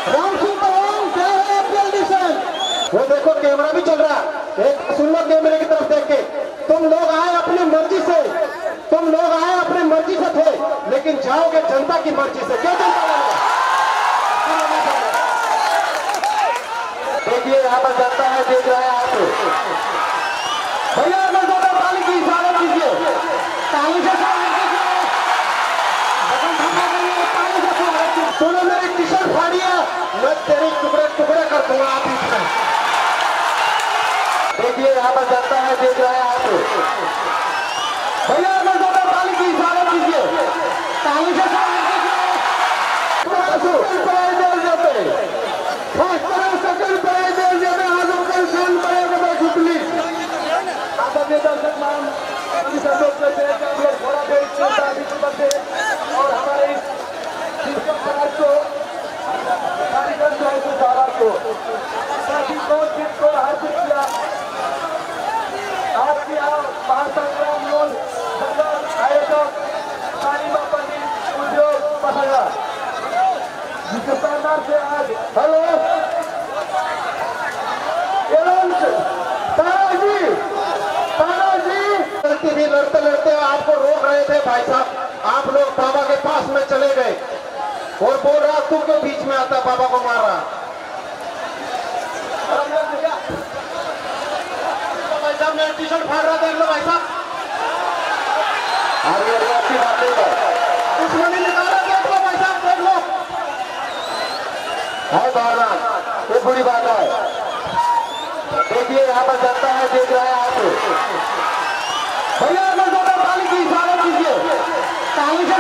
राम सिंह पहलवान जय हो एप्रिल। वो देखो कैमरा भी चल रहा है, एक सुन लो कैमरे की तरफ देख के। तुम लोग आए अपनी मर्जी से, तुम लोग आए अपनी मर्जी से थे, लेकिन जाओगे जनता की मर्जी से। क्यों जनता वाले? देखिए यहाँ पर जनता है, देख रहा है आपको। भैया अगर ज्यादा ताली की इशारा कीजिए, ताली से स्वागत कीजिए। तूने मेरी टी शर्ट फाड़ी है, मैं तेरे टुकड़े टुकड़े कर दूंगा आप इसमें। देखिए यहाँ पर जनता है, देख रहा है आपको। भैया अगर ज्यादा ताली की इशारा कीजिए, ताली से स्वागत कीजिए। दर्शक मान इस अशोक से आप लोग थोड़ा देर और हमारे को हासिल किया। आपकी महासंग्राम आयोजक कालीमा पंडित उद्योग पसंगा जिसके शानदार से आज हेलो भी लड़ते लड़ते आपको रोक रहे थे भाई साहब। आप लोग बाबा के पास में चले गए और बोल रहा तू के बीच में आता बाबा को मार रहा। भाई साहब मैं टी शर्ट फाड़ रहा था, लो भाई साहब अच्छी बात है, दुश्मनी निकाला देख लो भाई साहब, देख लो है भावना, ये बुरी बात है। देखिए यहाँ पर जनता है, देख रहा है आपको। भैया अगर ज्यादा ताली की इशारा कीजिए, ताली से